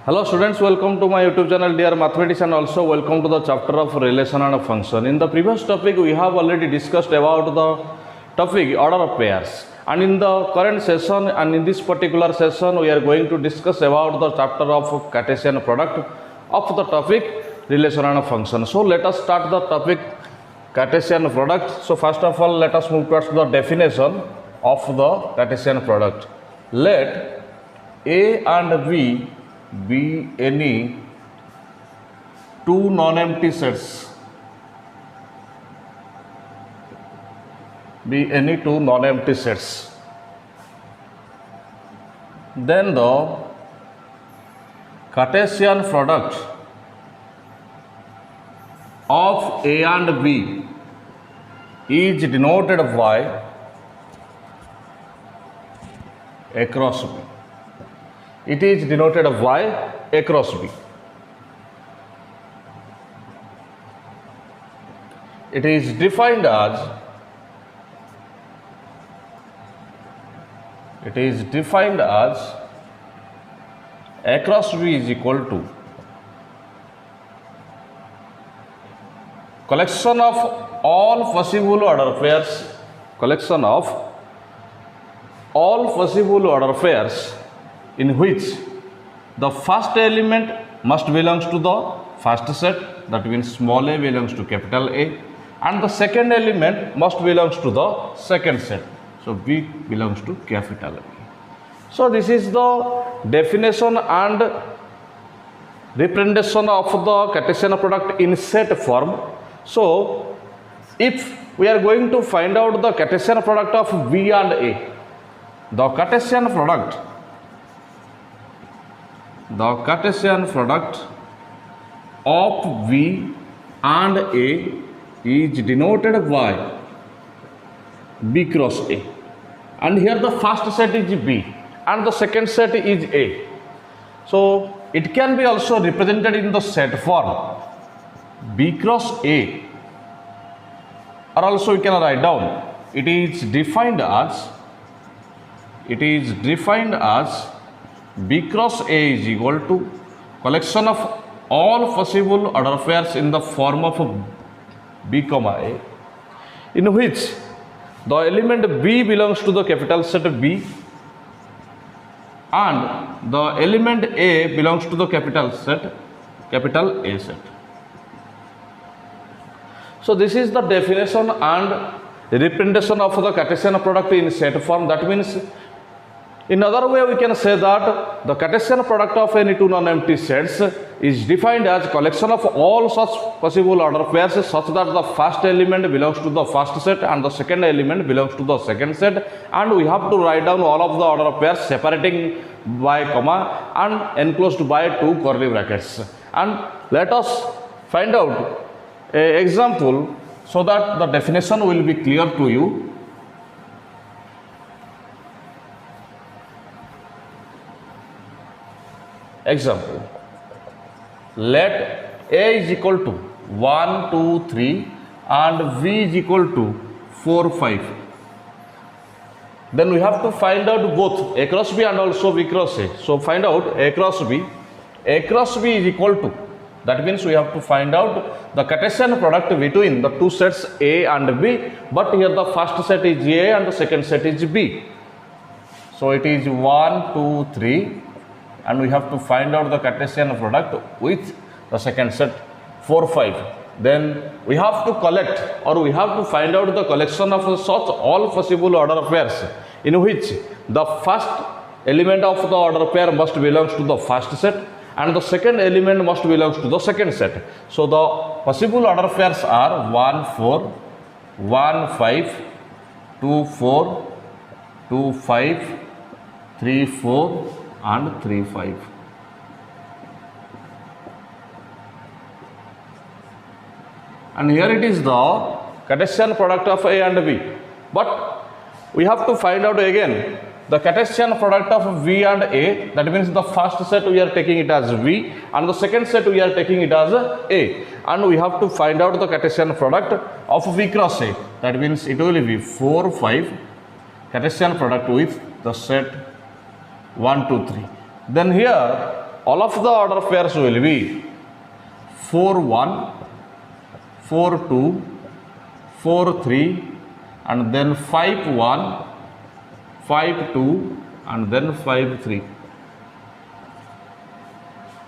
Hello students, welcome to my YouTube channel Dear Mathematics, and also welcome to the chapter of relation and function. In the previous topic we have already discussed about the topic order of pairs, and in the current session and in this particular session we are going to discuss about the chapter of Cartesian product of the topic relation and function. So let us start the topic Cartesian product. So first of all let us move towards the definition of the Cartesian product. Let A and B be any two non-empty sets, then the Cartesian product of A and B is denoted by A cross B. It is denoted by A cross B. It is defined as A cross B is equal to collection of all possible order pairs, in which the first element must belongs to the first set, that means small a belongs to capital A, and the second element must belongs to the second set, so B belongs to capital A. So this is the definition and representation of the Cartesian product in set form. So if we are going to find out the Cartesian product of B and A, the Cartesian product of B and A is denoted by B cross A, and here the first set is B and the second set is A. So it can be also represented in the set form B cross A, or also we can write down it is defined as B cross A is equal to collection of all possible order pairs in the form of B comma A, in which the element B belongs to the capital set B and the element A belongs to the capital A set. So this is the definition and representation of the Cartesian product in set form. That means, in other way we can say that the Cartesian product of any two non-empty sets is defined as collection of all such possible order pairs such that the first element belongs to the first set and the second element belongs to the second set, and we have to write down all of the order pairs separating by comma and enclosed by two curly brackets. And let us find out an example so that the definition will be clear to you. Example, let A is equal to 1, 2, 3 and V is equal to 4, 5. Then we have to find out both A cross B and also B cross A. So find out A cross B. A cross B is equal to, that means we have to find out the Cartesian product between the two sets A and B, but here the first set is A and the second set is B. So it is 1, 2, 3. And we have to find out the Cartesian product with the second set 4, 5. Then we have to collect, or we have to find out the collection of such all possible order pairs in which the first element of the order pair must belongs to the first set and the second element must belongs to the second set. So the possible order pairs are 1, 4, 1, 5, 2, 4, 2, 5, 3, 4 and 3, 5. And here it is the Cartesian product of A and B. But we have to find out again the Cartesian product of V and A. That means the first set we are taking it as V and the second set we are taking it as A. And we have to find out the Cartesian product of V cross A. That means it will be 4, 5 Cartesian product with the set 1, 2, 3. Then here all of the order pairs will be 4 1, 4 2, 4 3, and then 5 1, 5 2, and then 5 3.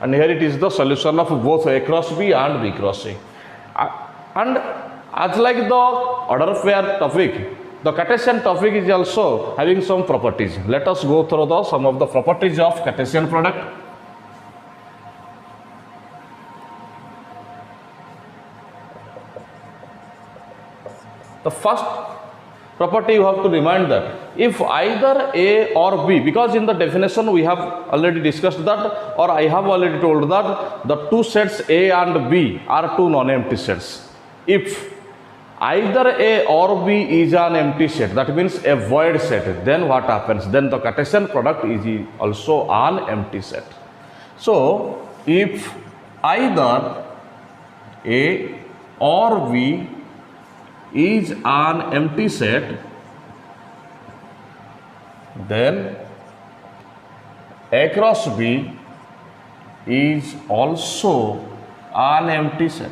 And here it is the solution of both A cross B and B cross A. And as like the order pair topic, the Cartesian topic is also having some properties. Let us go through some of the properties of Cartesian product. The first property you have to remind that if either A or B, because in the definition we have already discussed that, or I have already told that the two sets A and B are two non-empty sets. If either A or B is an empty set, that means a void set, then what happens? Then the Cartesian product is also an empty set. So if either A or B is an empty set, then A cross B is also an empty set.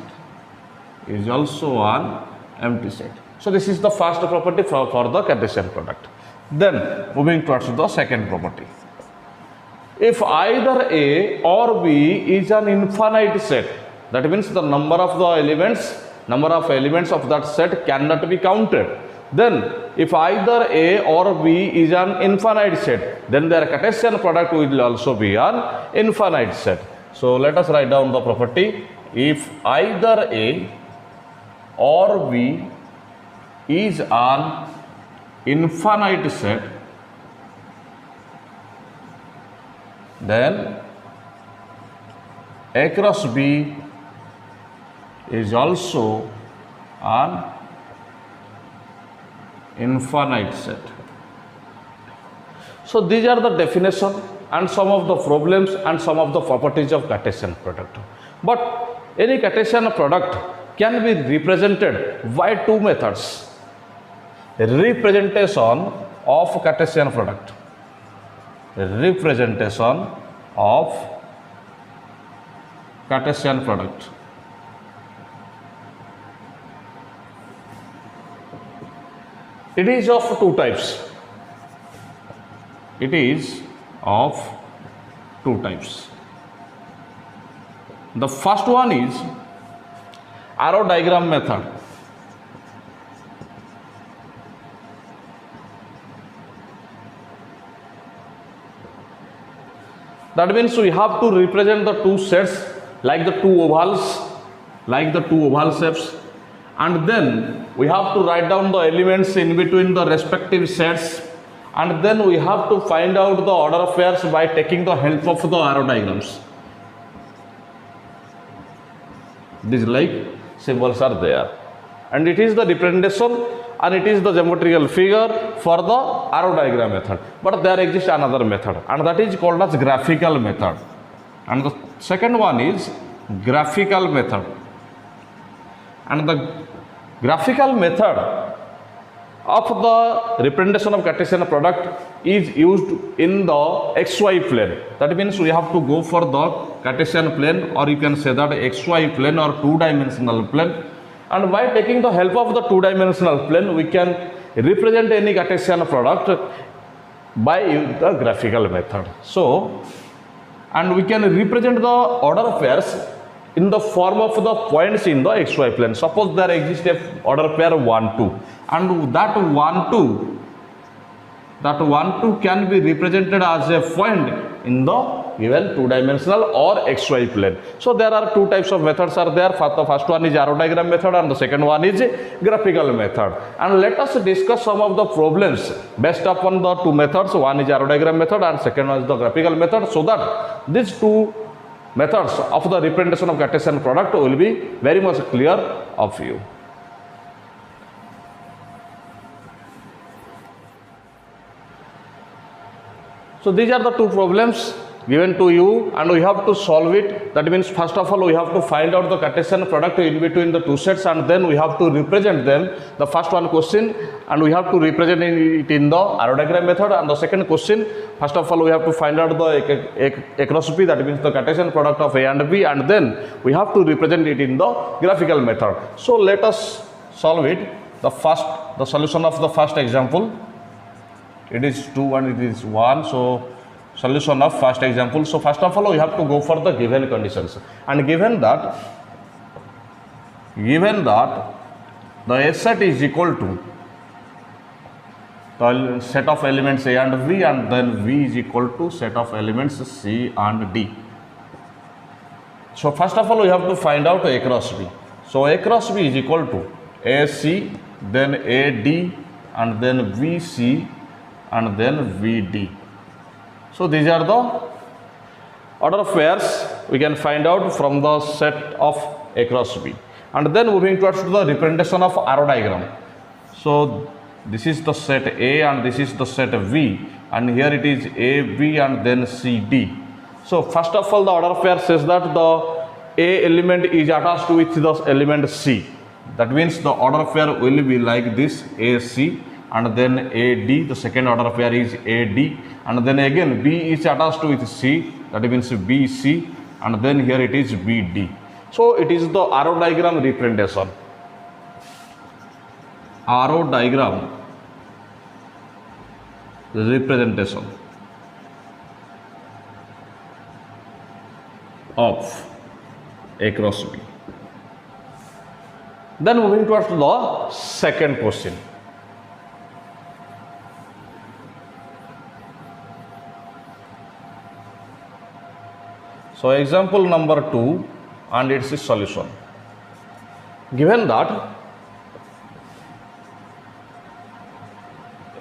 Is also an empty set. So this is the first property for the Cartesian product. Then moving towards the second property. If either A or B is an infinite set, that means the number of elements of that set cannot be counted. Then if either A or B is an infinite set, then their Cartesian product will also be an infinite set. So let us write down the property. If either A or B is an infinite set, then A cross B is also an infinite set. So these are the definition and some of the problems and some of the properties of Cartesian product. But any Cartesian product can be represented by two methods. Representation of Cartesian product. Representation of Cartesian product. It is of two types. It is of two types. The first one is arrow diagram method. That means we have to represent the two sets like the two ovals, shapes, and then we have to write down the elements in between the respective sets, and then we have to find out the order pairs by taking the help of the arrow diagrams. These like symbols are there, and it is the representation and it is the geometrical figure for the arrow diagram method. But there exists another method, and that is called as graphical method, and the second one is graphical method. And the graphical method of the representation of Cartesian product is used in the XY plane. That means we have to go for the Cartesian plane, or you can say that XY plane or two-dimensional plane. And by taking the help of the two-dimensional plane, we can represent any Cartesian product by the graphical method. So, and we can represent the order pairs in the form of the points in the XY plane. Suppose there exists a order pair 1 2, and that 1 2 can be represented as a point in the given two-dimensional or XY plane. So there are two types of methods are there. The first one is arrow diagram method and the second one is graphical method. And let us discuss some of the problems based upon the two methods. One is arrow diagram method and second one is the graphical method, so that these two methods of the representation of Cartesian product will be very much clear of you. So these are the two problems given to you and we have to solve it. That means first of all we have to find out the Cartesian product in between the two sets and then we have to represent them. The first one question and we have to represent it in the arrow diagram method, and the second question, first of all we have to find out the A cross B, that means the Cartesian product of A and B, and then we have to represent it in the graphical method. So let us solve it. The solution of the first example, it is 2 and it is 1. So solution of first example. So first of all we have to go for the given conditions, and given that the A set is equal to the set of elements A and V, and then V is equal to set of elements C and D. So first of all we have to find out A cross B. So A cross B is equal to AC, then AD, and then VC, and then VD. So these are the order of pairs we can find out from the set of A cross B. And then moving towards the representation of arrow diagram. So this is the set A and this is the set V, and here it is A, B, and then C, D. So first of all the order of pair says that the A element is attached with the element C. That means the order of pair will be like this: AC and then AD. The second order of pair is AD, and then again B is attached with C, that means BC, and then here it is BD. So it is the arrow diagram representation. Arrow diagram representation of A cross B. Then moving towards the second question. So example number 2 and its solution. Given that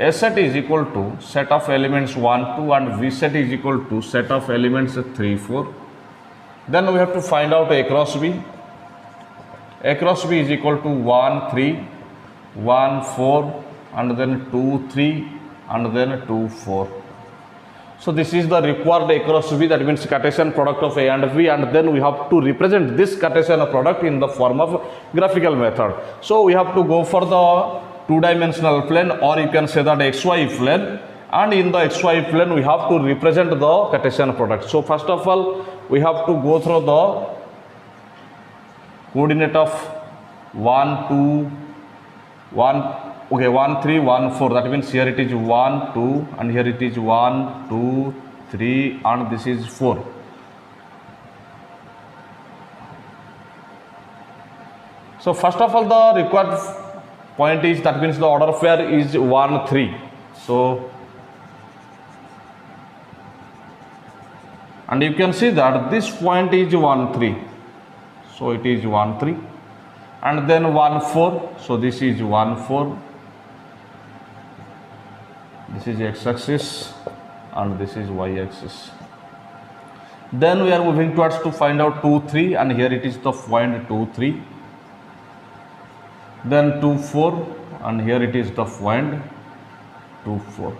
A set is equal to set of elements 1, 2 and V set is equal to set of elements 3, 4. Then we have to find out A cross B. A cross B is equal to 1, 3, 1, 4, and then 2, 3, and then 2, 4. So this is the required A cross B, that means Cartesian product of A and B, and then we have to represent this Cartesian product in the form of graphical method. So we have to go for the two-dimensional plane, or you can say that XY plane, and in the XY plane we have to represent the Cartesian product. So first of all we have to go through the coordinate of 1, 2, 1, 3, 1, 4. That means here it is 1, 2, and here it is 1, 2, 3, and this is 4. So first of all the required point is, that means the order of pair is 1, 3. So and you can see that this point is 1, 3. So it is 1, 3, and then 1, 4. So this is 1, 4. This is x-axis and this is y-axis. Then we are moving towards to find out 2, 3, and here it is the point 2, 3. Then 2, 4, and here it is the point 2, 4.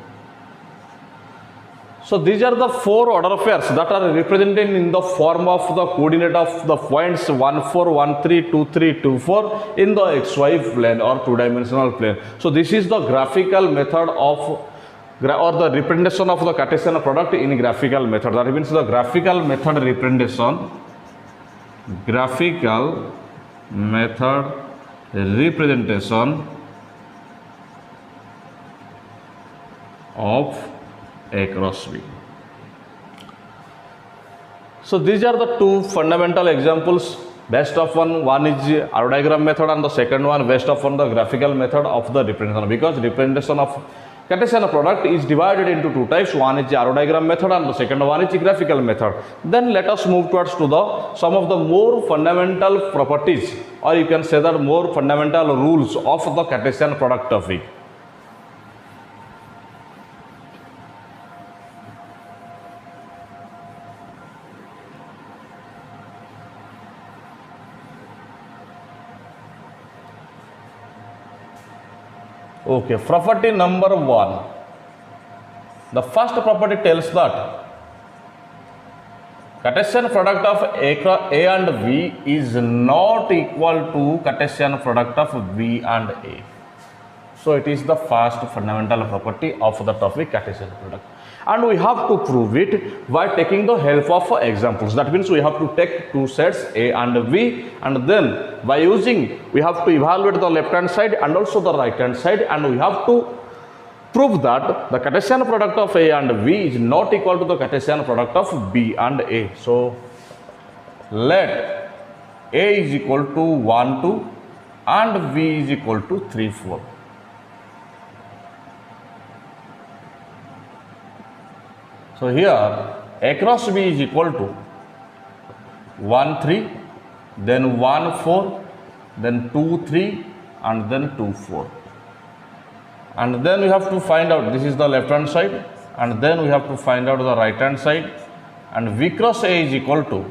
So these are the 4 order pairs that are represented in the form of the coordinate of the points 1, 4, 1, 3, 2, 3, 2, 4 in the XY plane or two-dimensional plane. So this is the graphical method of or the representation of the Cartesian product in graphical method. That means the graphical method representation of A cross B. So these are the two fundamental examples based upon one is arrow diagram method and the second one based upon the graphical method of the representation, because representation of Cartesian product is divided into two types. One is the arrow diagram method and the second one is the graphical method. Then let us move towards to the some of the more fundamental properties, or you can say that more fundamental rules of the Cartesian product of V. Okay, property number 1. The first property tells that Cartesian product of A and V is not equal to Cartesian product of V and A. So it is the first fundamental property of the topic Cartesian product. And we have to prove it by taking the help of examples. That means we have to take two sets A and V, and then by using, we have to evaluate the left hand side and also the right hand side, and we have to prove that the Cartesian product of A and V is not equal to the Cartesian product of B and A. So let A is equal to 1, 2 and V is equal to 3, 4. So here A cross B is equal to 1, 3, then 1, 4, then 2, 3 and then 2, 4. And then we have to find out, this is the left hand side, and then we have to find out the right hand side, and V cross A is equal to,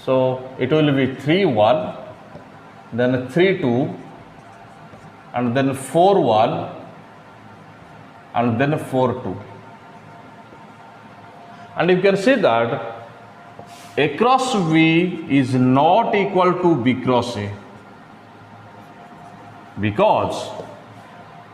so it will be 3, 1, then 3, 2 and then 4, 1 and then 4, 2. And you can see that A cross V is not equal to B cross A, because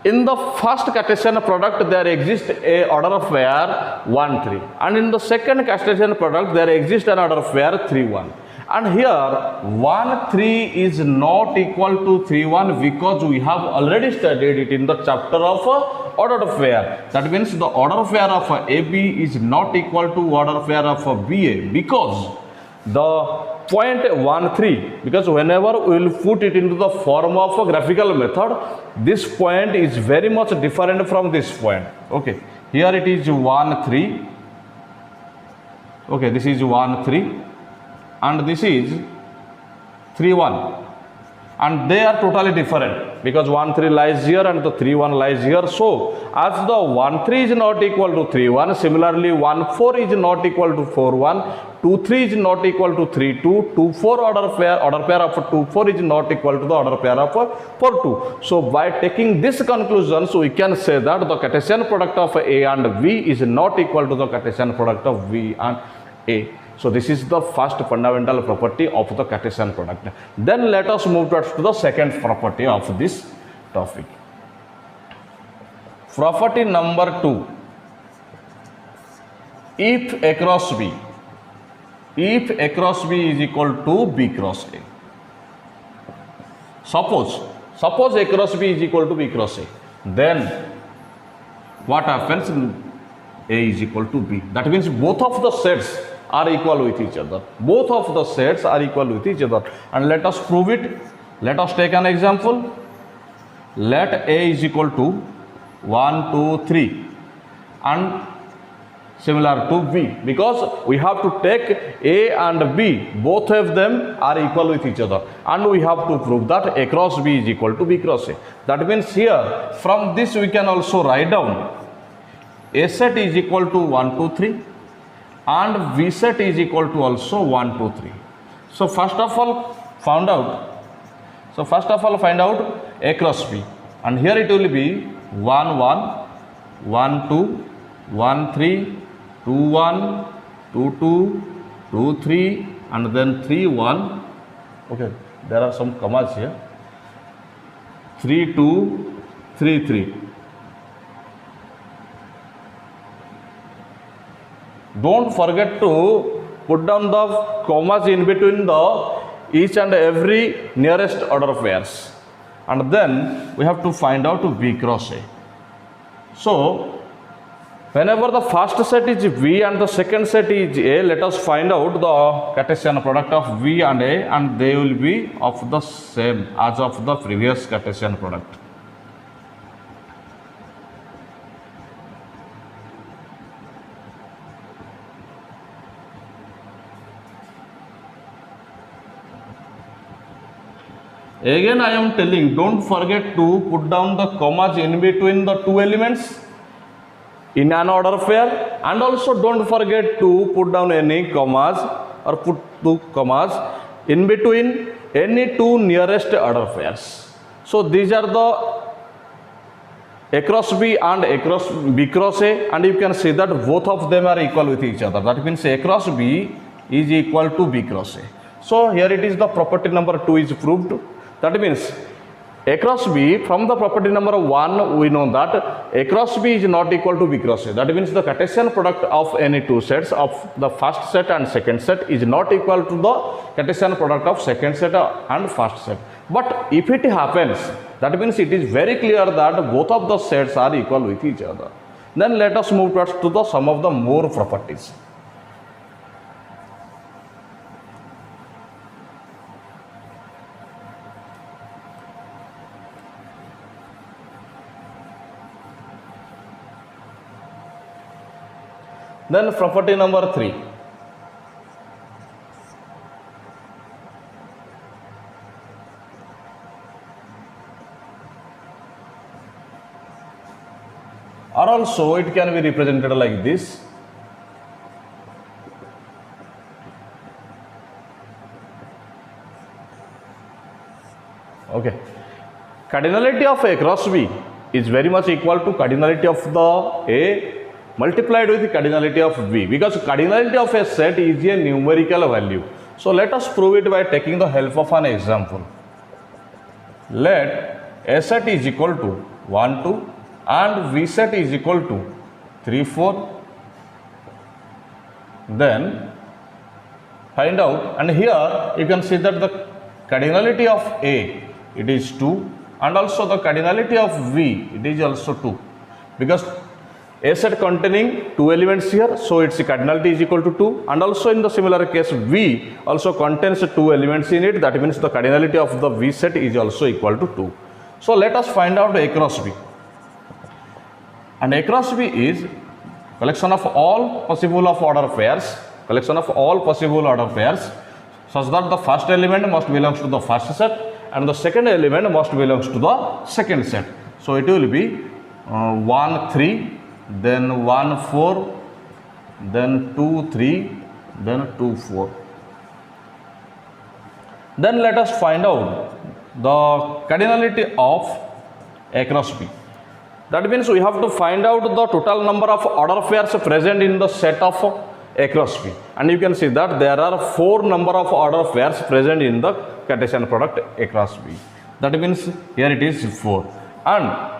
in the first Cartesian product there exists a order of pair 1, 3, and in the second Cartesian product there exists an order of pair 3, 1. And here 1, 3 is not equal to 3, 1 because we have already studied it in the chapter of order of pair. That means the order of pair of AB is not equal to order of pair of BA, because the point 1, 3, because whenever we will put it into the form of a graphical method, this point is very much different from this point. Okay, here it is 1, 3. Okay, this is 1, 3 and this is 3, 1, and they are totally different because 1, 3 lies here and the 3, 1 lies here. So as the 1, 3 is not equal to 3, 1, similarly 1, 4 is not equal to 4, 1, 2, 3 is not equal to 3, 2, 2, 4 order pair of 2, 4 is not equal to the order pair of 4, 2. So by taking this conclusion, so we can say that the Cartesian product of A and V is not equal to the Cartesian product of V and A. So this is the first fundamental property of the Cartesian product. Then let us move to the second property of this topic. Property number 2. If A cross B is equal to B cross A. Suppose A cross B is equal to B cross A, then what happens? A is equal to B. That means both of the sets are equal with each other. Both of the sets are equal with each other. And let us prove it. Let us take an example. Let A is equal to 1, 2, 3 and similar to B, because we have to take A and B, both of them are equal with each other, and we have to prove that A cross B is equal to B cross A. That means here from this we can also write down A set is equal to 1, 2, 3 and V set is equal to also 1, 2, 3. So first of all find out A cross B, and here it will be 1, 1, 1, 2, 1, 3, 2, 1, 2, 2, 2, 3 and then 3, 1. Okay, there are some commas here. 3, 2, 3, 3. Don't forget to put down the commas in between the each and every nearest order pairs, and then we have to find out B cross A. So whenever the first set is V and the second set is A, let us find out the Cartesian product of V and A, and they will be of the same as of the previous Cartesian product. Again I am telling, don't forget to put down the commas in between the two elements in an order pair, and also don't forget to put down any commas or put two commas in between any two nearest order pairs. So these are the across B and across B cross A, and you can see that both of them are equal with each other. That means A cross B is equal to B cross A. So here it is the property number 2 is proved. That means A cross B, from the property number 1 we know that A cross B is not equal to B cross A. That means the Cartesian product of any two sets of the first set and second set is not equal to the Cartesian product of second set and first set. But if it happens, that means it is very clear that both of the sets are equal with each other. Then let us move towards to the some of the more properties. Then property number 3. Or also it can be represented like this. Okay. Cardinality of A cross B is very much equal to cardinality of the A multiplied with the cardinality of B, because cardinality of a set is a numerical value. So let us prove it by taking the help of an example. Let A set is equal to 1, 2 and V set is equal to 3, 4. Then find out, and here you can see that the cardinality of A, it is 2, and also the cardinality of V, it is also 2, because A set containing 2 elements here, so its cardinality is equal to 2, and also in the similar case V also contains 2 elements in it. That means the cardinality of the V set is also equal to 2. So let us find out A cross B, and A cross B is collection of all possible of order pairs, such that the first element must belongs to the first set and the second element must belongs to the second set. So it will be 1, 3, then 1, 4, then 2, 3, then 2, 4. Then let us find out the cardinality of A cross B. That means we have to find out the total number of order pairs present in the set of A cross B, and you can see that there are 4 number of order pairs present in the Cartesian product A cross B. That means here it is 4, and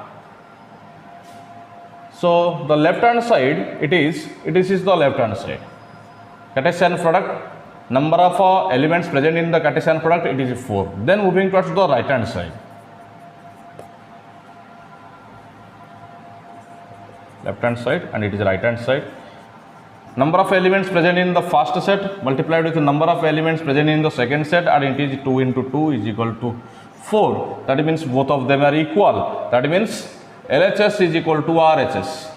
so the left hand side this is the left hand side. Cartesian product, number of elements present in the Cartesian product, it is 4. Then moving towards the right hand side. Left hand side and it is right hand side. Number of elements present in the first set multiplied with the number of elements present in the second set, and it is 2 into 2 is equal to 4. That means both of them are equal. That means LHS is equal to RHS.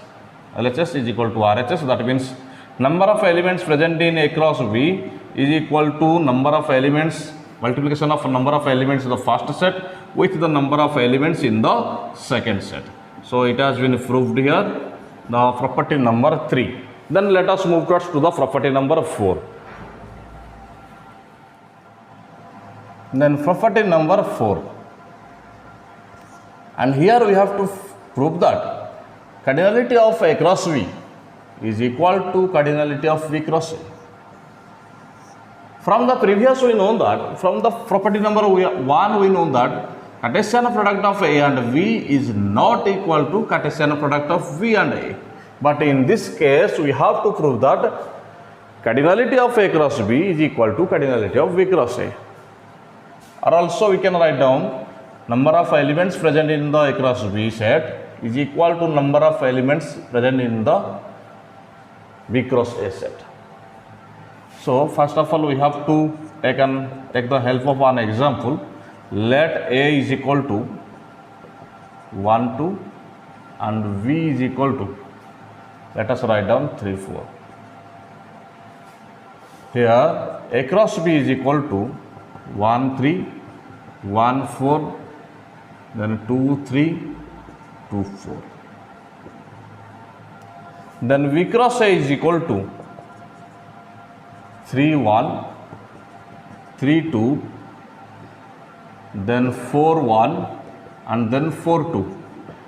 LHS is equal to RHS. That means number of elements present in A cross B is equal to number of elements, multiplication of number of elements in the first set with the number of elements in the second set. So it has been proved here, the property number 3. Then let us move towards to the property number 4. Then property number 4. And here we have to prove that cardinality of A cross V is equal to cardinality of V cross A. From the previous we know that, from the property number 1 we know that Cartesian product of A and V is not equal to Cartesian product of V and A. But in this case we have to prove that cardinality of A cross B is equal to cardinality of V cross A. Or also we can write down number of elements present in the A cross B set is equal to number of elements present in the V cross A set. So first of all we have to take the help of an example. Let A is equal to 1, 2 and V is equal to, let us write down 3, 4. Here A cross B is equal to 1, 3, 1, 4, then 2, 3, 2, 4. Then V cross A is equal to 3, 1, 3, 2, then 4, 1 and then 4, 2.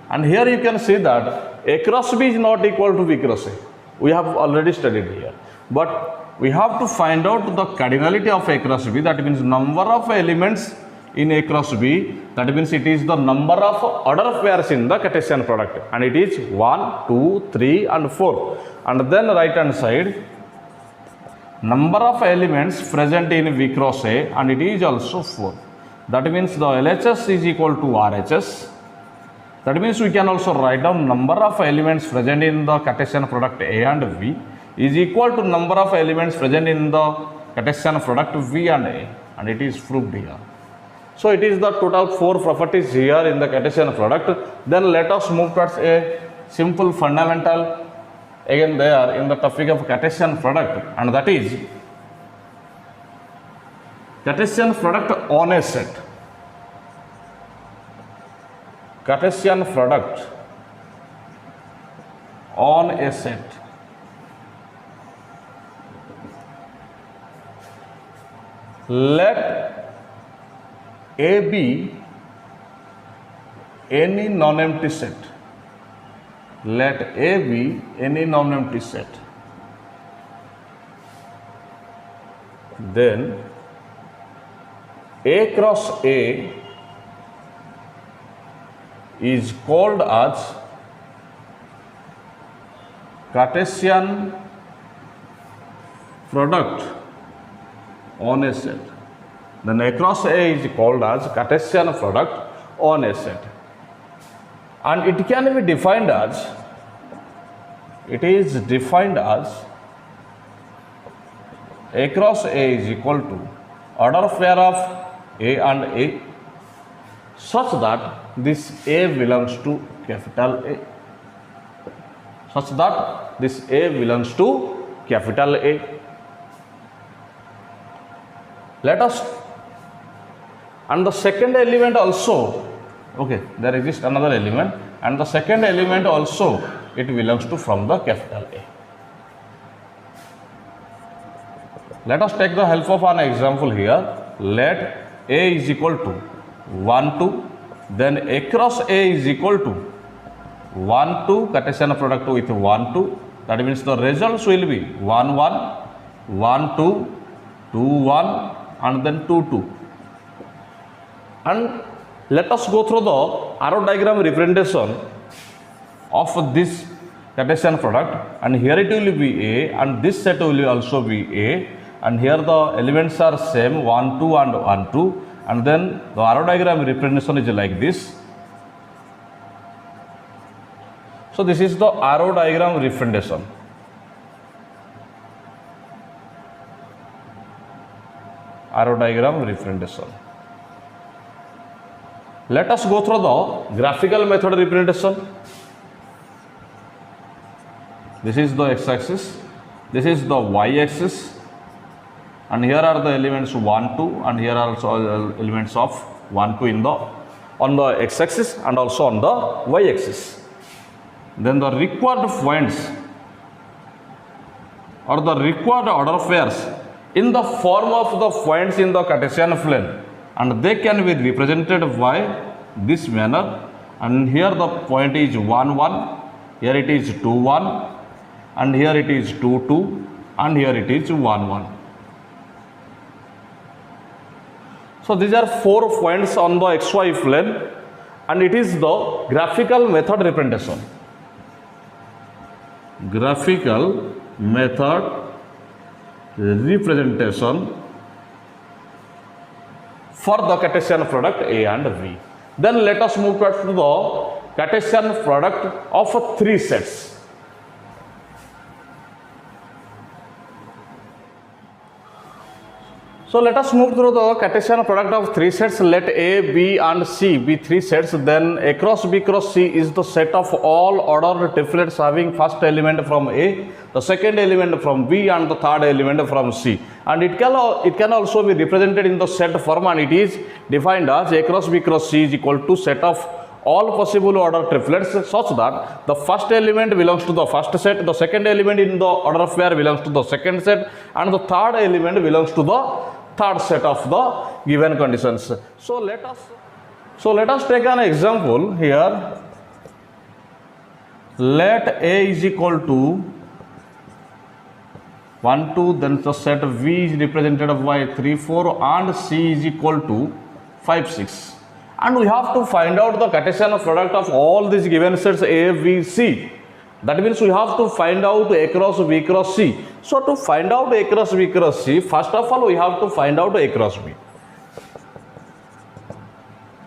And here you can see that A cross B is not equal to B cross A. We have already studied here. But we have to find out the cardinality of A cross B. That means number of elements in A cross B. That means it is the number of order pairs in the Cartesian product. And it is 1, 2, 3 and 4. And then right hand side, number of elements present in V cross A, and it is also 4. That means the LHS is equal to RHS. That means we can also write down number of elements present in the Cartesian product A and V is equal to number of elements present in the Cartesian product V and A, and it is proved here. So it is the total 4 properties here in the Cartesian product. Then let us move towards a simple fundamental again there in the topic of Cartesian product, and that is Cartesian product on a set. Cartesian product on a set. Let A be any non-empty set. Let A be any non-empty set. Then A cross A is called as Cartesian product on a set. Then A cross A is called as Cartesian product on a set. And it can be defined as, it is defined as A cross A is equal to order pair of A and A such that this A belongs to capital A. Such that this A belongs to capital A. Let us, and the second element also, okay, there exists another element, and the second element also it belongs to from the capital A. Let us take the help of an example here. Let A is equal to 1, 2, then A cross A is equal to 1, 2, Cartesian product with 1, 2. That means the results will be 1, 1, 1, 2, 2, 1, and then 2, 2. And let us go through the arrow diagram representation of this Cartesian product, and here it will be A, and this set will also be A, and here the elements are same 1, 2 and 1, 2, and then the arrow diagram representation is like this. So this is the arrow diagram representation. Arrow diagram representation. Let us go through the graphical method representation. This is the x-axis, this is the y-axis, and here are the elements 1, 2, and here are also elements of 1, 2 in the on the x-axis and also on the y-axis. Then the required points or the required order pairs in the form of the points in the Cartesian plane, and they can be represented by this manner. And here the point is 1, 1, here it is 2, 1, and here it is 2, 2, and here it is 1, 1. So these are 4 points on the xy plane, and it is the graphical method representation. Graphical method representation for the Cartesian product A and V. Then let us move to the Cartesian product of 3 sets. So let us move through the Cartesian product of 3 sets. Let A, B and C be 3 sets. Then A cross B cross C is the set of all ordered triplets having first element from A, the second element from B, and the third element from C. And it can also be represented in the set form, and it is defined as A cross B cross C is equal to set of all possible order triplets such that the first element belongs to the first set, the second element in the order of pair belongs to the second set, and the third element belongs to the third set of the given conditions. So let us take an example here. let A is equal to 1, 2, then the set V is represented by 3, 4 and C is equal to 5, 6. And we have to find out the Cartesian product of all these given sets A, B, C. That means we have to find out A cross B cross C. So to find out A cross B cross C, first of all we have to find out A cross B.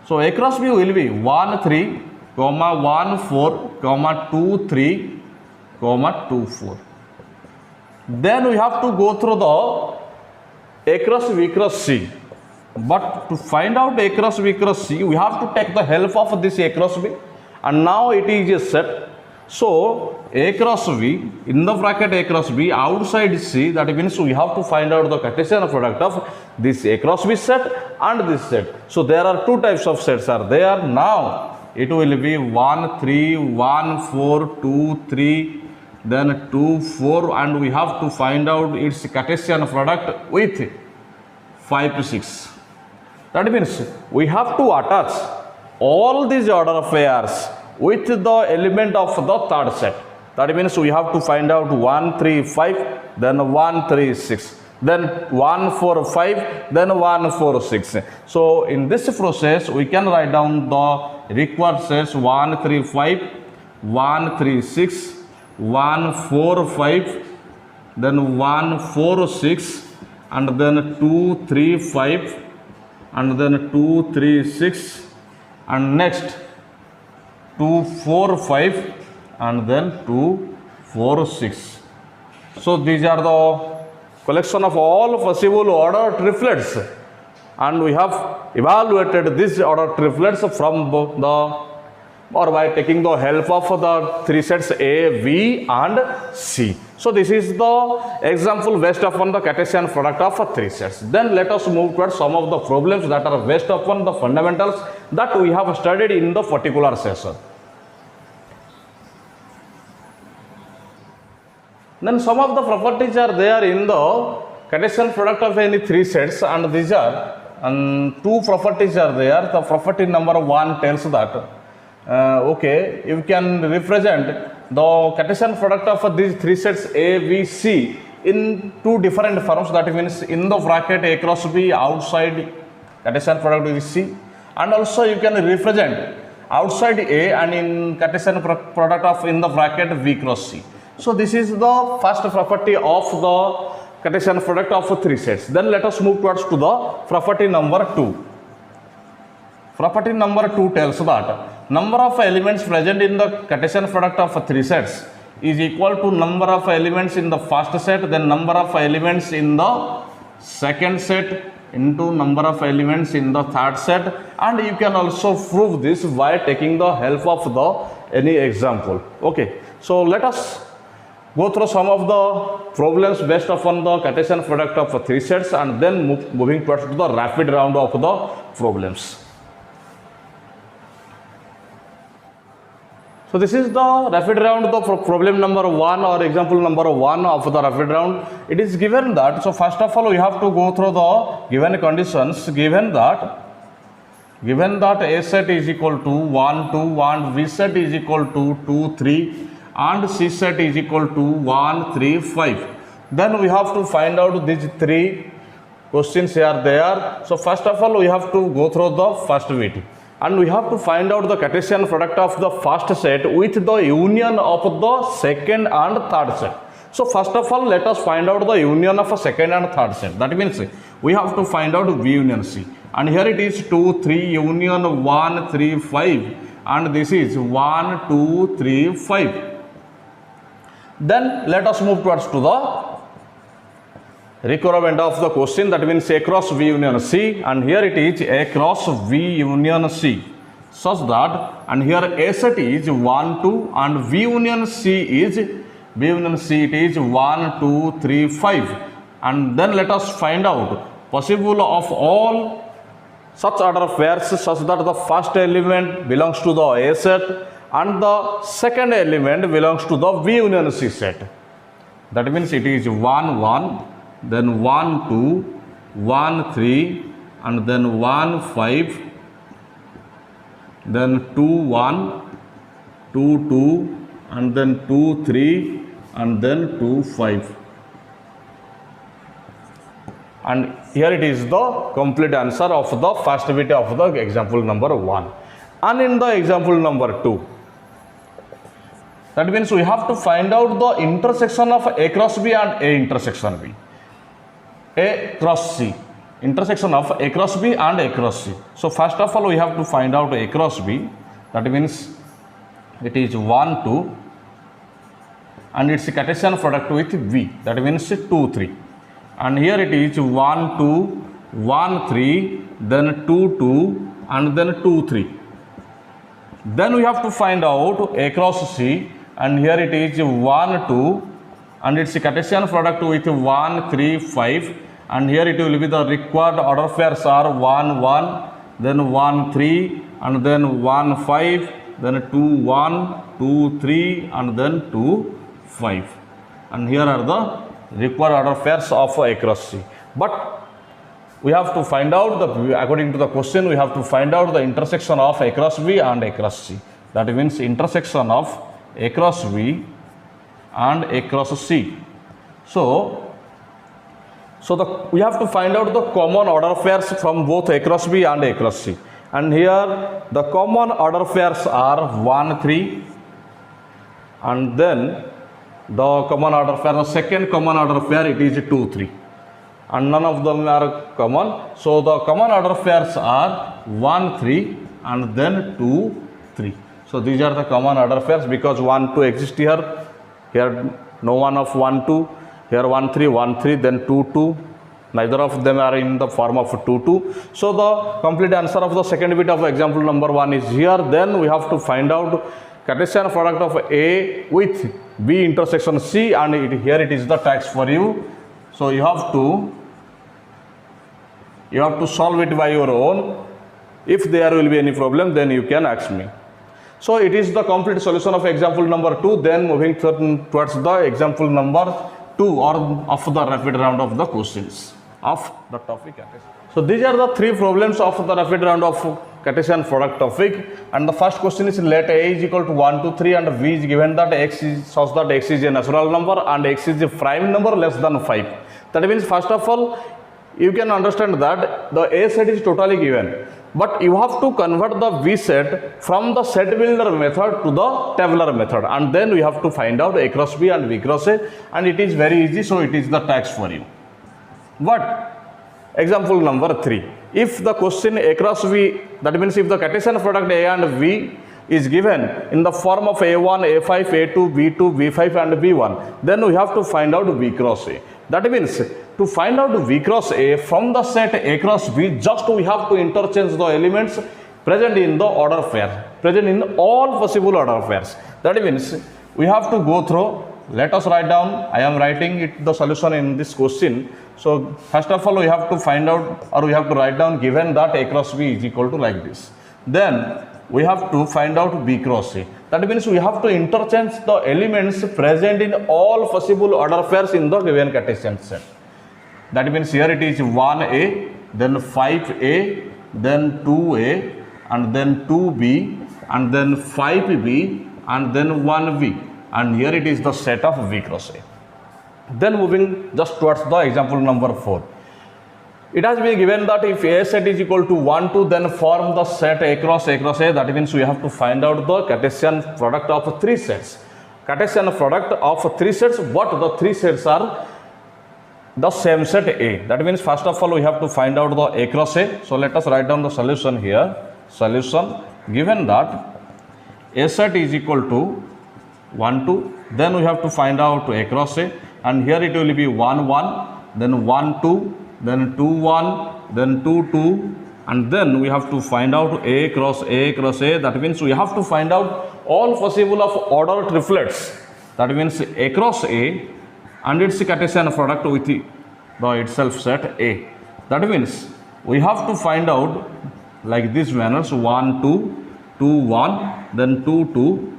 So A cross B will be 1, 3, 1, 4, 2, 3, 2, 4. Then we have to go through the A cross B cross C. But to find out A cross B cross C, we have to take the help of this A cross B. And now it is a set. So A cross B, in the bracket A cross B, outside C, that means we have to find out the Cartesian product of this A cross B set and this set. So there are two types of sets are there. Now it will be 1, 3, 1, 4, 2, 3, then 2, 4, and we have to find out its Cartesian product with 5, 6. That means we have to attach all these order pairs with the element of the third set. That means we have to find out 1, 3, 5, then 1, 3, 6, then 1, 4, 5, then 1, 4, 6. So in this process, we can write down the required sets 1, 3, 5, 1, 3, 6, 1, 4, 5, then 1, 4, 6, and then 2, 3, 5, and then 2, 3, 6, and next 2, 4, 5, and then 2, 4, 6. So these are the collection of all possible order triplets, and we have evaluated these order triplets from the or by taking the help of the three sets A, B and C. So this is the example based upon the Cartesian product of three sets. Then let us move towards some of the problems that are based upon the fundamentals that we have studied in the particular session. Then some of the properties are there in the Cartesian product of any three sets, and these are two properties are there. The property number 1 tells that okay, you can represent the Cartesian product of these three sets A, B, C in two different forms. That means in the bracket A cross B, outside Cartesian product with C, and also you can represent outside A and in Cartesian product of in the bracket B cross C. So this is the first property of the Cartesian product of three sets. Then let us move towards to the property number 2. Property number 2 tells that number of elements present in the Cartesian product of three sets is equal to number of elements in the first set, then number of elements in the second set into number of elements in the third set, and you can also prove this by taking the help of the any example. Okay, so let us go through some of the problems based upon the Cartesian product of three sets, and then moving towards the rapid round of the problems. So this is the rapid round, the problem number 1 or example number 1 of the rapid round. It is given that, so first of all we have to go through the given conditions. Given that A set is equal to 1, 2, and B set is equal to 2, 3, and C set is equal to 1, 3, 5. Then we have to find out these three questions are there. So first of all we have to go through the first bit, and we have to find out the Cartesian product of the first set with the union of the second and third set. So first of all let us find out the union of a second and third set. That means we have to find out B union C, and here it is 2, 3 union 1, 3, 5, and this is 1, 2, 3, 5. Then let us move towards to the requirement of the question, that means A cross B union C, and here it is A cross B union C, such that, and here A set is 1, 2, and B union C it is 1, 2, 3, 5. And then let us find out possible of all such order pairs such that the first element belongs to the A set and the second element belongs to the B union C set. That means it is 1, 1, then 1, 2, 1, 3, and then 1, 5, then 2, 1, 2, 2, and then 2, 3, and then 2, 5. And here it is the complete answer of the first bit of the example number 1. And in the example number 2, that means we have to find out the intersection of A cross B and A intersection B. A cross C. Intersection of A cross B and A cross C. So first of all we have to find out A cross B. That means it is 1, 2 and its Cartesian product with V. That means 2, 3. And here it is 1, 2, 1, 3, then 2, 2 and then 2, 3. Then we have to find out A cross C, and here it is 1, 2 and its Cartesian product with 1, 3, 5, and here it will be the required order pairs are 1, 1, then 1, 3 and then 1, 5, then 2, 1, 2, 3 and then 2, 5. And here are the required order pairs of A cross C. But we have to find out, according to the question, we have to find out the intersection of A cross B and A cross C. That means intersection of A cross B and A cross C. So we have to find out the common order pairs from both A cross B and A cross C. And here the common order pairs are 1, 3, and then the common order pair, the second common order pair, it is 2, 3. And none of them are common. So the common order pairs are 1, 3 and then 2, 3. So these are the common order pairs because 1, 2 exist here. Here no one of 1, 2. Here 1, 3, 1, 3, then 2, 2. Neither of them are in the form of 2, 2. So the complete answer of the second bit of example number 1 is here. Then we have to find out Cartesian product of A with B intersection C, and here it is the task for you. So you have to solve it by your own. If there will be any problem, then you can ask me. So it is the complete solution of example number 2. Then moving towards the example number 2 or of the rapid round of the questions of the topic. So these are the 3 problems of the rapid round of Cartesian product topic, and the first question is let A is equal to 1, 2, 3 and V is given that X is such that X is a natural number and X is a prime number less than 5. That means first of all you can understand that the A set is totally given, but you have to convert the V set from the set builder method to the tabular method, and then we have to find out A cross B and V cross A, and it is very easy. So it is the task for you. But example number 3, if the question A cross V, that means if the Cartesian product A and V is given in the form of A1, A5, A2, B2, B5 and B1, then we have to find out V cross A. That means to find out V cross A from the set A cross B, just we have to interchange the elements present in the order pair, present in all possible order pairs. That means we have to go through. Let us write down. I am writing the solution in this question. So first of all we have to find out, or we have to write down, given that A cross B is equal to like this. Then we have to find out B cross A. That means we have to interchange the elements present in all possible order pairs in the given Cartesian set. That means here it is 1A, then 5A, then 2A, and then 2B, and then 5B, and then 1B. And here it is the set of V cross A. Then moving just towards the example number 4. It has been given that if A set is equal to 1, 2, then form the set A cross A. That means we have to find out the Cartesian product of 3 sets. Cartesian product of 3 sets, but the 3 sets are the same set A. That means first of all we have to find out the A cross A. So let us write down the solution here. Solution, given that A set is equal to 1, 2, then we have to find out A cross A, and here it will be 1, 1, then 1, 2, then 2, 1, then 2, 2, and then we have to find out A cross A cross A. That means we have to find out all possible of order triplets. That means A cross A and its Cartesian product with the itself set A. That means we have to find out like this manners: 1, 2, 2, 1, then 2, 2.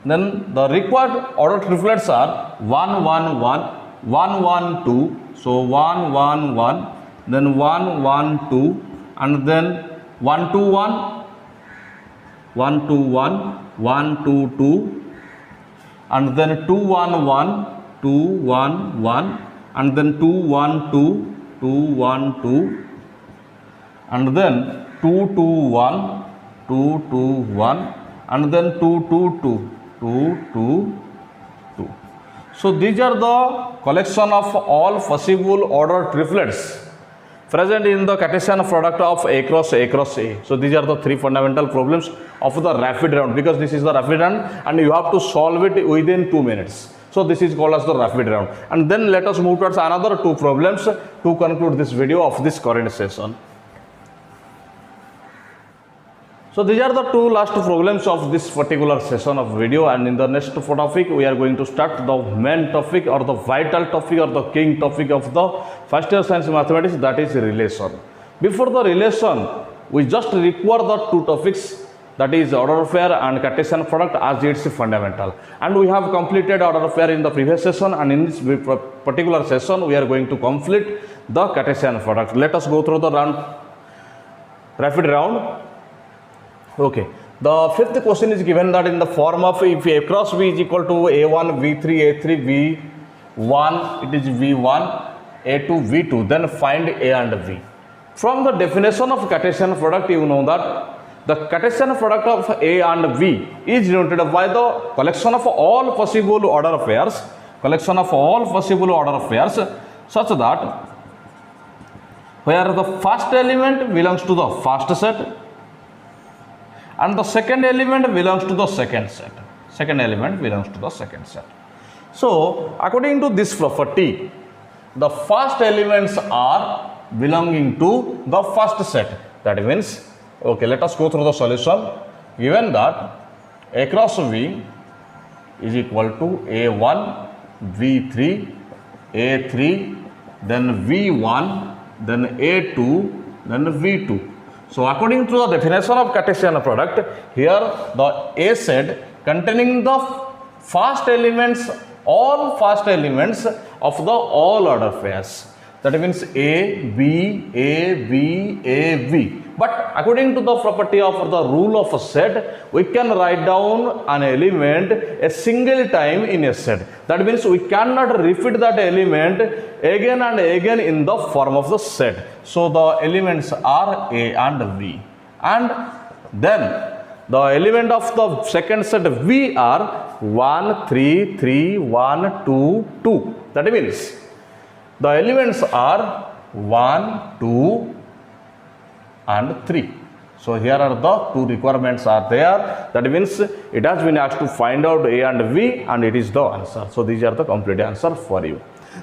Then the required order triplets are 1, 1, 1, 1, 1, 2. So 1, 1, 1, then 1, 1, 2, and then 1 2 1, 1 2 1, 1 2 2, and then 2 1 1, 2 1 1, and then 2 1 2, 2 1 2, and then 2 2 1, 2 2 1, and then 2 2 2, 2 2 2. So these are the collection of all possible ordered triplets present in the Cartesian product of A cross A cross A. So these are the three fundamental problems of the rapid round, because this is the rapid round and you have to solve it within 2 minutes. So this is called as the rapid round. And then let us move towards another two problems to conclude this video of this current session. So these are the two last problems of this particular session of video, and in the next topic we are going to start the main topic or the vital topic or the king topic of the first year science mathematics, that is relation. Before the relation, we just require the two topics, that is order of pair and Cartesian product, as its fundamental. And we have completed order of pair in the previous session, and in this particular session we are going to complete the Cartesian product. Let us go through the rapid round. Okay, the fifth question is given that in the form of if A cross B is equal to A1, V3, A3, V1, it is V1, A2, V2, then find A and V. From the definition of Cartesian product, you know that the Cartesian product of A and V is denoted by the collection of all possible order pairs, such that where the first element belongs to the first set, and the second element belongs to the second set. So, according to this property, the first elements are belonging to the first set. That means, okay, let us go through the solution. Given that A cross V is equal to A1, V3, A3, then V1, then A2, then V2. So according to the definition of Cartesian product, here the A set containing the first elements, all first elements of the all order pairs. That means A, B, A, B, A, B. But according to the property of the rule of a set, we can write down an element a single time in a set. That means we cannot repeat that element again and again in the form of the set. So the elements are A and V. And then the element of the second set V are 1, 3, 3, 1, 2, 2. That means the elements are 1, 2, and 3. So here are the two requirements are there. That means it has been asked to find out A and V, and it is the answer. So these are the complete answer for you.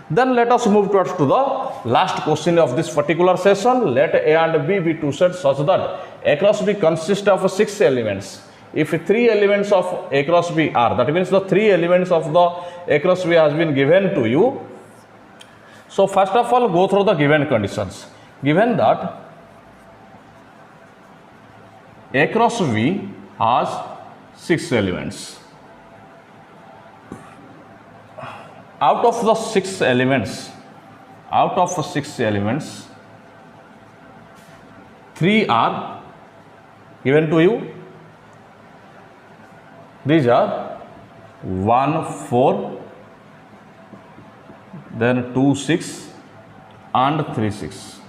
Then let us move towards to the last question of this particular session. Let A and B be two sets such that A cross B consists of 6 elements. If 3 elements of A cross B are, that means the 3 elements of the A cross B has been given to you. So first of all, go through the given conditions. Given that A cross V has 6 elements. Out of the 6 elements, 3 are given to you. These are 1, 4, then 2, 6, and 3, 6.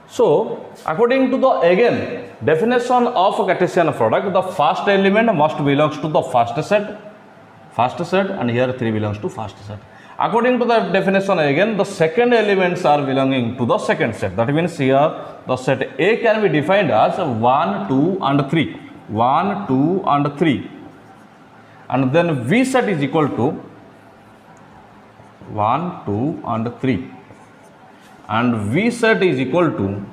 So, according to the again definition of Cartesian product, the first element must belongs to the first set, and here 3 belongs to first set. According to the definition again, the second elements are belonging to the second set. That means here the set A can be defined as 1, 2, and 3. 1, 2, and 3. And then V set is equal to 1, 2, and 3. And V set is equal to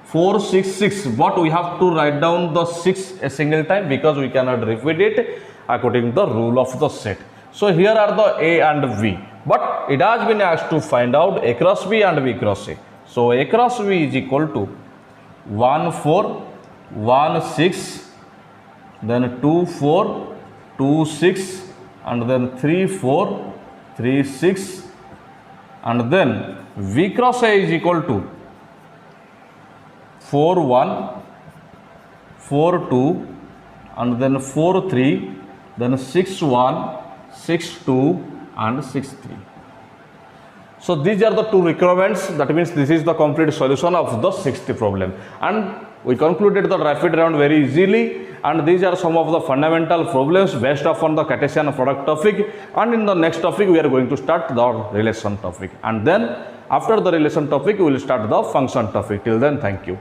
4, 6, 6. But we have to write down the 6 a single time because we cannot repeat it according to the rule of the set. So here are the A and V. But it has been asked to find out A cross B and B cross A. So A cross B is equal to 1, 4, 1, 6, then 2, 4, 2, 6, and then 3, 4, 3, 6, and then V cross A is equal to 4 1, 4 2, and then 4 3, then 6 1, 6 2, and 6 3. So these are the two requirements. That means this is the complete solution of the sixth problem, and we concluded the rapid round very easily. And these are some of the fundamental problems based upon the Cartesian product topic. And in the next topic we are going to start the relation topic, and then after the relation topic we will start the function topic. Till then, thank you.